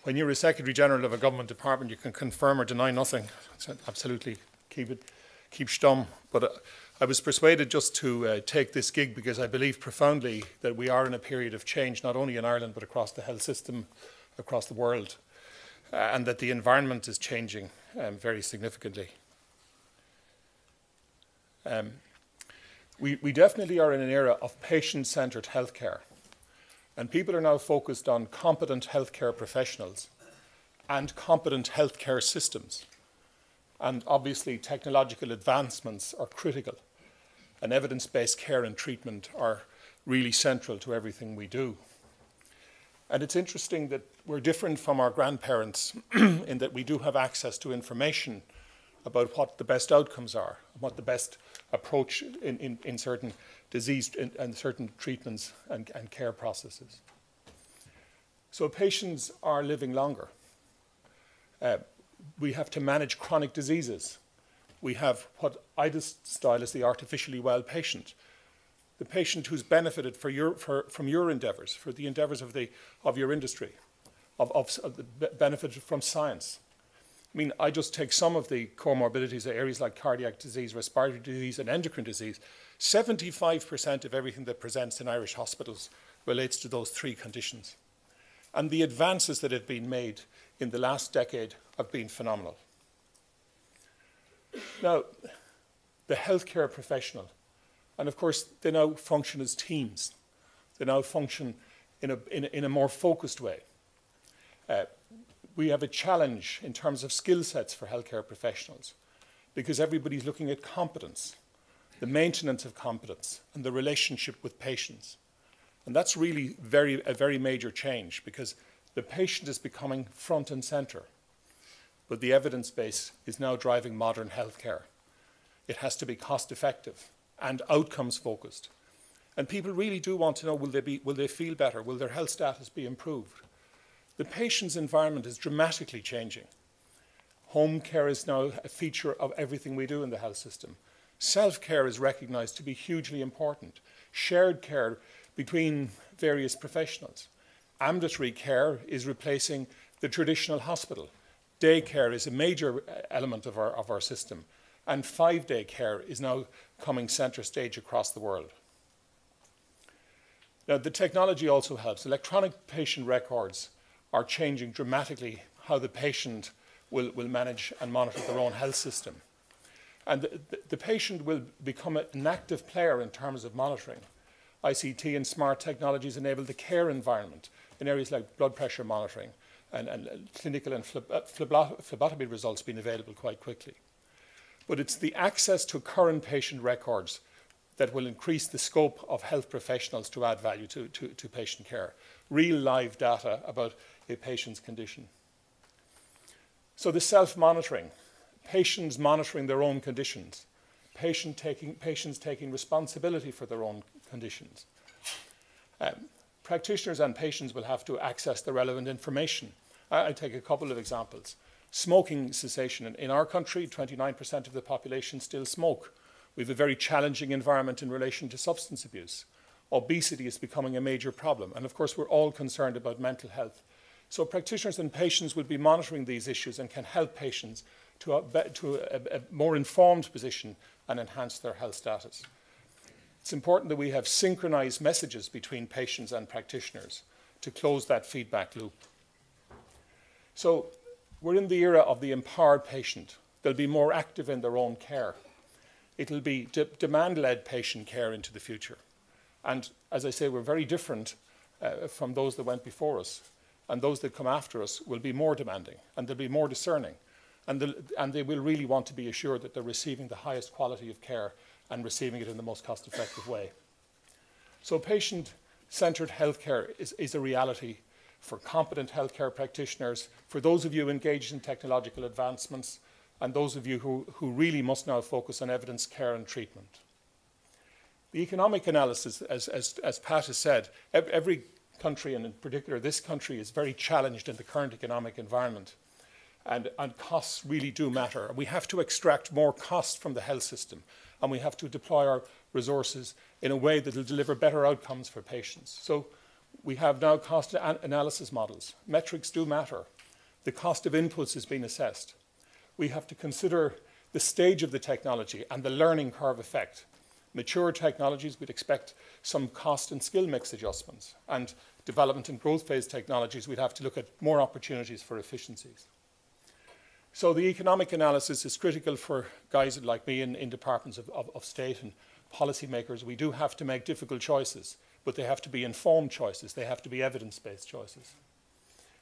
when you're a Secretary General of a government department, you can confirm or deny nothing. It's absolutely keep stum. But I was persuaded just to take this gig because I believe profoundly that we are in a period of change, not only in Ireland, but across the health system, across the world, and that the environment is changing very significantly. We definitely are in an era of patient-centred healthcare, and people are now focused on competent healthcare professionals and competent healthcare systems. And obviously, technological advancements are critical, and evidence-based care and treatment are really central to everything we do. And it's interesting that we're different from our grandparents in that we do have access to information about what the best outcomes are, what the best approach in certain disease and certain treatments and care processes. So patients are living longer. We have to manage chronic diseases. We have what I style as the artificially well patient, the patient who's benefited from your endeavours, for the endeavours of your industry, benefited from science. I mean, I just take some of the comorbidities, areas like cardiac disease, respiratory disease, and endocrine disease. 75% of everything that presents in Irish hospitals relates to those three conditions. And the advances that have been made in the last decade have been phenomenal. Now, the healthcare professional, and of course, they now function as teams. They now function in a more focused way. We have a challenge in terms of skill sets for healthcare professionals because everybody's looking at competence, the maintenance of competence, and the relationship with patients. And that's really a very major change because the patient is becoming front and centre, but the evidence base is now driving modern healthcare. It has to be cost effective and outcomes focused. And people really do want to know, will they feel better? Will their health status be improved? The patient's environment is dramatically changing. Home care is now a feature of everything we do in the health system. Self-care is recognised to be hugely important. Shared care between various professionals. Ambulatory care is replacing the traditional hospital. Daycare is a major element of our system. And 5-day care is now coming centre stage across the world. Now, the technology also helps. Electronic patient records are changing dramatically how the patient will manage and monitor their own health system. And the patient will become an active player in terms of monitoring. ICT and smart technologies enable the care environment in areas like blood pressure monitoring and clinical and phlebotomy results being available quite quickly. But it's the access to current patient records that will increase the scope of health professionals to add value to patient care. Real live data about a patient's condition. So the self-monitoring, patients monitoring their own conditions, patients taking responsibility for their own conditions. Practitioners and patients will have to access the relevant information. I'll take a couple of examples. Smoking cessation. In our country, 29% of the population still smoke. We have a very challenging environment in relation to substance abuse. Obesity is becoming a major problem. And of course, we're all concerned about mental health. So practitioners and patients will be monitoring these issues and can help patients to a more informed position and enhance their health status. It's important that we have synchronized messages between patients and practitioners to close that feedback loop. So we're in the era of the empowered patient. They'll be more active in their own care. It'll be demand-led patient care into the future. And as I say, we're very different from those that went before us. And those that come after us will be more demanding and they'll be more discerning. And they will really want to be assured that they're receiving the highest quality of care and receiving it in the most cost-effective way. So patient-centred healthcare is a reality for competent healthcare practitioners, for those of you engaged in technological advancements, and those of you who really must now focus on evidence, care and treatment. The economic analysis, as Pat has said, every country, and in particular this country, is very challenged in the current economic environment. And costs really do matter. We have to extract more cost from the health system, and we have to deploy our resources in a way that will deliver better outcomes for patients. So We have now cost analysis models. Metrics do matter. The cost of inputs is being assessed. We have to consider the stage of the technology and the learning curve effect. Mature technologies, we'd expect some cost and skill mix adjustments. And development and growth phase technologies, we'd have to look at more opportunities for efficiencies. So the economic analysis is critical for guys like me in departments of state and policymakers. We do have to make difficult choices, but they have to be informed choices. They have to be evidence-based choices.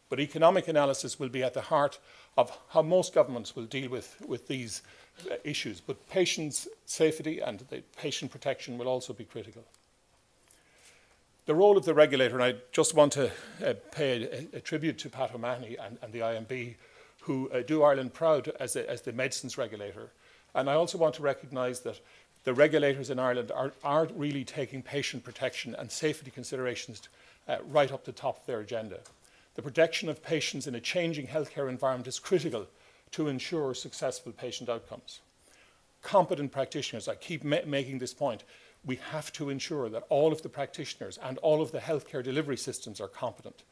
But economic analysis will be at the heart of how most governments will deal with these issues. But patient safety and the patient protection will also be critical. The role of the regulator, and I just want to pay a tribute to Pat O'Mahony and the IMB, who do Ireland proud as the medicines regulator. And I also want to recognise that the regulators in Ireland are really taking patient protection and safety considerations right up the top of their agenda. The protection of patients in a changing healthcare environment is critical to ensure successful patient outcomes. Competent practitioners, I keep making this point, we have to ensure that all of the practitioners and all of the healthcare delivery systems are competent.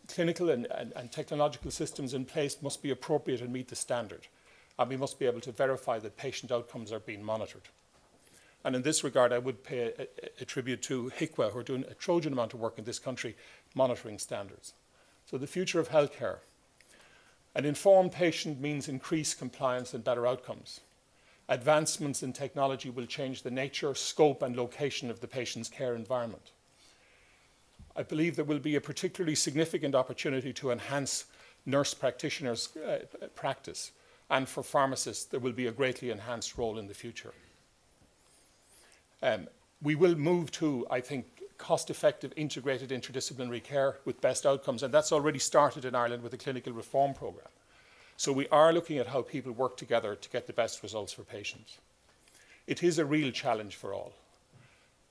Clinical and technological systems in place must be appropriate and meet the standard. And we must be able to verify that patient outcomes are being monitored. And in this regard, I would pay a tribute to HICWA, who are doing a Trojan amount of work in this country, monitoring standards. So the future of healthcare. An informed patient means increased compliance and better outcomes. Advancements in technology will change the nature, scope, and location of the patient's care environment. I believe there will be a particularly significant opportunity to enhance nurse practitioners' practice. And for pharmacists, there will be a greatly enhanced role in the future. We will move to, I think, cost-effective integrated interdisciplinary care with best outcomes, and that's already started in Ireland with the clinical reform programme. So we are looking at how people work together to get the best results for patients. It is a real challenge for all.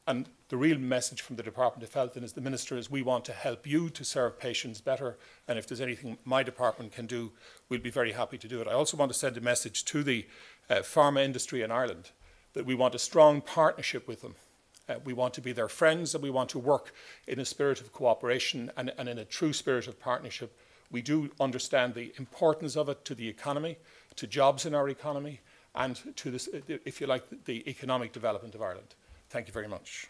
And the real message from the Department of Health and as the Minister is we want to help you to serve patients better, and if there's anything my department can do, we'll be very happy to do it. I also want to send a message to the pharma industry in Ireland that we want a strong partnership with them. We want to be their friends, and we want to work in a spirit of cooperation and in a true spirit of partnership. We do understand the importance of it to the economy, to jobs in our economy, and to this, if you like, the economic development of Ireland. Thank you very much.